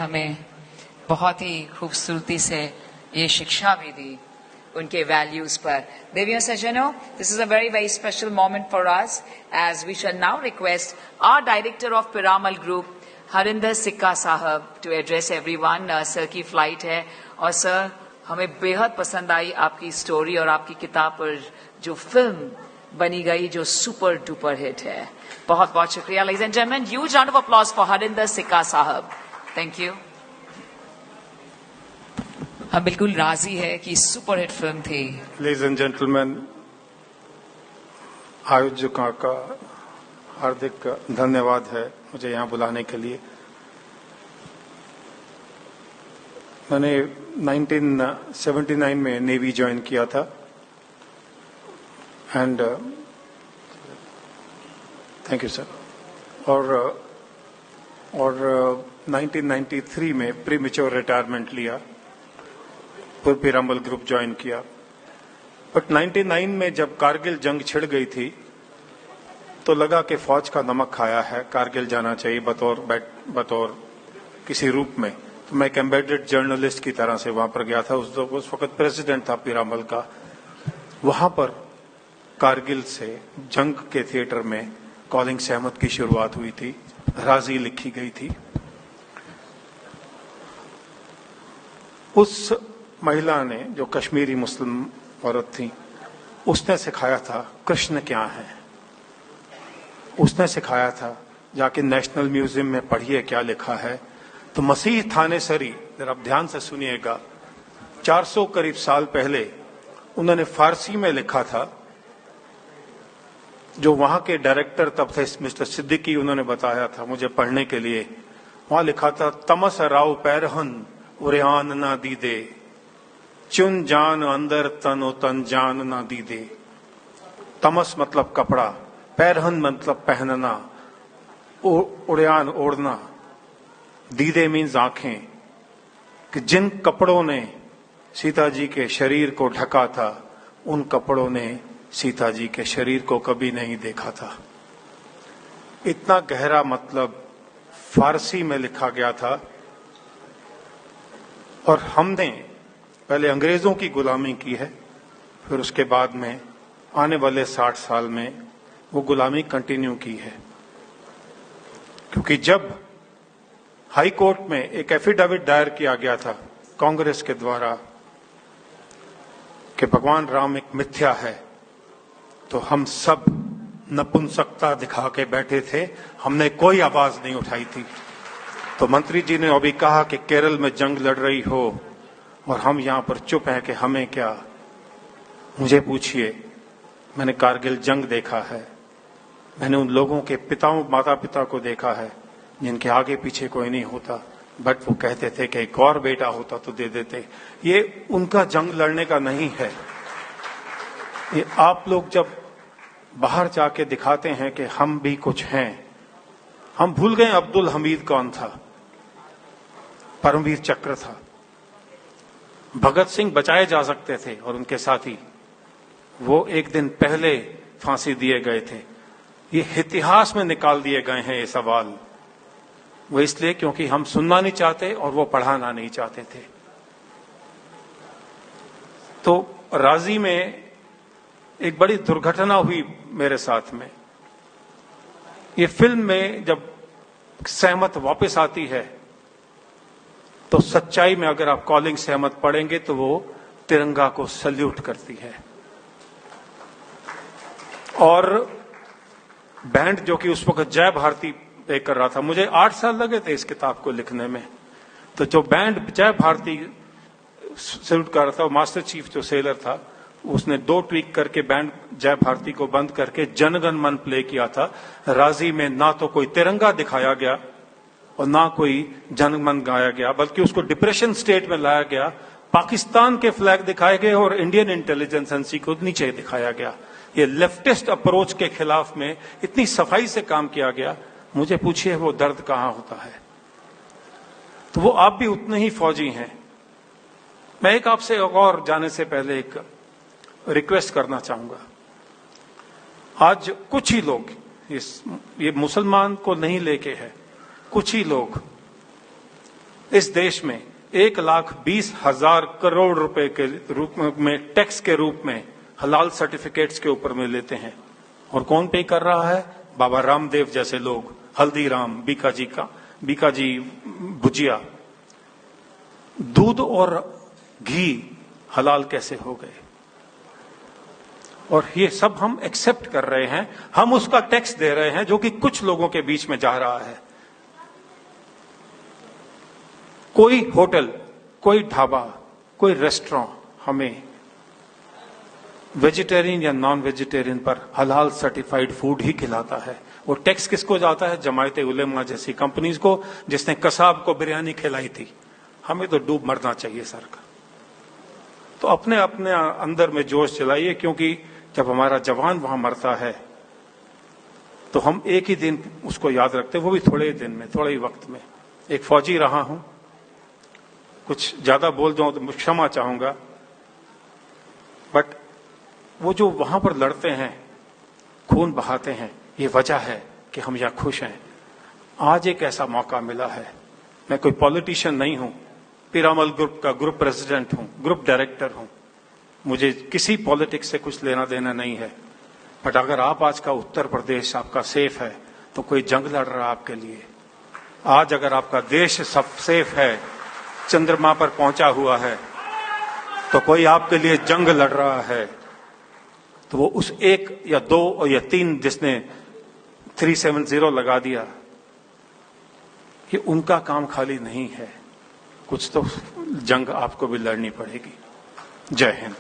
हमें बहुत ही खूबसूरती से ये शिक्षा भी दी उनके वैल्यूज पर। देवियों सज्जनों, this is a very special moment for us as we shall now request our director of Piramal group Harinder Sikka साहब टू एड्रेस एवरीवन। सर की फ्लाइट है और सर हमें बेहद पसंद आई आपकी स्टोरी और आपकी किताब पर जो फिल्म बनी गई जो सुपर डुपर हिट है। बहुत बहुत शुक्रिया ladies and gentleman. Huge round of applause for Harinder Sikka साहब। Thank you. हम बिल्कुल राजी है कि सुपर हिट फिल्म थी। लेडीज एंड जेंटलमैन, आयोजकों का हार्दिक धन्यवाद है मुझे यहाँ बुलाने के लिए। मैंने 1979 में नेवी ज्वाइन किया था एंड थैंक यू सर। और 1993 में प्रीमेच्योर रिटायरमेंट लिया, फिर पिरामल ग्रुप ज्वाइन किया। बट 99 में जब कारगिल जंग छिड़ गई थी तो लगा कि फौज का नमक खाया है, कारगिल जाना चाहिए बतौर किसी रूप में। तो मैं एक एम्बेडेड जर्नलिस्ट की तरह से वहां पर गया था। उस वक्त प्रेसिडेंट था पिरामल का। वहां पर कारगिल से जंग के थिएटर में कॉलिंग सहमत की शुरुआत हुई थी, राजी लिखी गई थी। उस महिला ने, जो कश्मीरी मुस्लिम औरत थी, उसने सिखाया था कृष्ण क्या है। उसने सिखाया था जाके नेशनल म्यूजियम में पढ़िए क्या लिखा है। तो मसीह थानेसरी, जरा आप ध्यान से सुनिएगा, 400 करीब साल पहले उन्होंने फारसी में लिखा था। जो वहां के डायरेक्टर तब थे मिस्टर सिद्दीकी, उन्होंने बताया था मुझे पढ़ने के लिए। वहां लिखा था, तमस राव पैरहन उरियान ना दी दे, चुन जान अंदर तन तन जान ना दी दे। तमस मतलब कपड़ा, पैरहन मतलब पहनना, उड़ियान ओढ़ना, दीदे मीन्स आंखें, कि जिन कपड़ों ने सीता जी के शरीर को ढका था उन कपड़ों ने सीता जी के शरीर को कभी नहीं देखा था। इतना गहरा मतलब फारसी में लिखा गया था। और हमने पहले अंग्रेजों की गुलामी की है, फिर उसके बाद में आने वाले 60 साल में वो गुलामी कंटिन्यू की है। क्योंकि जब हाई कोर्ट में एक एफिडेविट दायर किया गया था कांग्रेस के द्वारा कि भगवान राम एक मिथ्या है, तो हम सब नपुंसकता दिखा के बैठे थे, हमने कोई आवाज नहीं उठाई थी। तो मंत्री जी ने अभी कहा कि केरल में जंग लड़ रही हो और हम यहां पर चुप हैं कि हमें क्या। मुझे पूछिए, मैंने कारगिल जंग देखा है, मैंने उन लोगों के माता पिता को देखा है जिनके आगे पीछे कोई नहीं होता, बट वो कहते थे कि एक और बेटा होता तो दे देते। ये उनका जंग लड़ने का नहीं है। ये आप लोग जब बाहर जाके दिखाते हैं कि हम भी कुछ हैं। हम भूल गए अब्दुल हमीद कौन था, परमवीर चक्र था। भगत सिंह बचाए जा सकते थे और उनके साथी, वो एक दिन पहले फांसी दिए गए थे। ये इतिहास में निकाल दिए गए हैं ये सवाल। वो इसलिए क्योंकि हम सुनना नहीं चाहते और वो पढ़ाना नहीं चाहते थे। तो राजी में एक बड़ी दुर्घटना हुई मेरे साथ में। ये फिल्म में जब सहमत वापस आती है तो सच्चाई में अगर आप कॉलिंग सहमत पढ़ेंगे तो वो तिरंगा को सल्यूट करती है। और बैंड जो कि उस वक्त जय भारती पे कर रहा था, मुझे 8 साल लगे थे इस किताब को लिखने में। तो जो बैंड जय भारती सल्यूट कर रहा था, मास्टर चीफ जो सेलर था, उसने 2 ट्वीक करके बैंड जय भारती को बंद करके जनगण मन प्ले किया था। राजी में ना तो कोई तिरंगा दिखाया गया और ना कोई जनगण गाया गया, बल्कि उसको डिप्रेशन स्टेट में लाया गया। पाकिस्तान के फ्लैग दिखाए गए और इंडियन इंटेलिजेंस एजेंसी को नीचे दिखाया गया। ये लेफ्टिस्ट अप्रोच के खिलाफ में इतनी सफाई से काम किया गया। मुझे पूछिए वो दर्द कहां होता है। तो वो आप भी उतने ही फौजी हैं। मैं एक आपसे और जाने से पहले एक रिक्वेस्ट करना चाहूंगा। आज कुछ ही लोग, ये मुसलमान को नहीं लेके है, कुछ ही लोग इस देश में 1,20,000 करोड़ रुपए के रूप में टैक्स के रूप में हलाल सर्टिफिकेट्स के ऊपर में लेते हैं। और कौन पे कर रहा है? बाबा रामदेव जैसे लोग, हल्दीराम, बीकाजी भुजिया। दूध और घी हलाल कैसे हो गए? और ये सब हम एक्सेप्ट कर रहे हैं, हम उसका टैक्स दे रहे हैं जो कि कुछ लोगों के बीच में जा रहा है। कोई होटल, कोई ढाबा, कोई रेस्टोरेंट हमें वेजिटेरियन या नॉन वेजिटेरियन पर हलाल सर्टिफाइड फूड ही खिलाता है। वो टैक्स किसको जाता है? जमायते उलेमा जैसी कंपनीज को, जिसने कसाब को बिरयानी खिलाई थी। हमें तो डूब मरना चाहिए सर का। तो अपने अपने अंदर में जोश चलाइए, क्योंकि जब हमारा जवान वहां मरता है तो हम एक ही दिन उसको याद रखते हैं, वो भी थोड़े ही दिन में, थोड़े ही वक्त में। एक फौजी रहा हूं, कुछ ज्यादा बोल दूं तो क्षमा चाहूंगा, बट वो जो वहां पर लड़ते हैं, खून बहाते हैं, ये वजह है कि हम यहां खुश हैं। आज एक ऐसा मौका मिला है। मैं कोई पॉलिटिशियन नहीं हूं, पीरामल ग्रुप का ग्रुप प्रेसिडेंट हूं, ग्रुप डायरेक्टर हूं, मुझे किसी पॉलिटिक्स से कुछ लेना देना नहीं है। बट अगर आप आज का उत्तर प्रदेश आपका सेफ है तो कोई जंग लड़ रहा है आपके लिए। आज अगर आपका देश सब सेफ है, चंद्रमा पर पहुंचा हुआ है, तो कोई आपके लिए जंग लड़ रहा है, तो वो उस 1 या 2 या 3 जिसने 370 लगा दिया, कि उनका काम खाली नहीं है। कुछ तो जंग आपको भी लड़नी पड़ेगी। जय हिंद।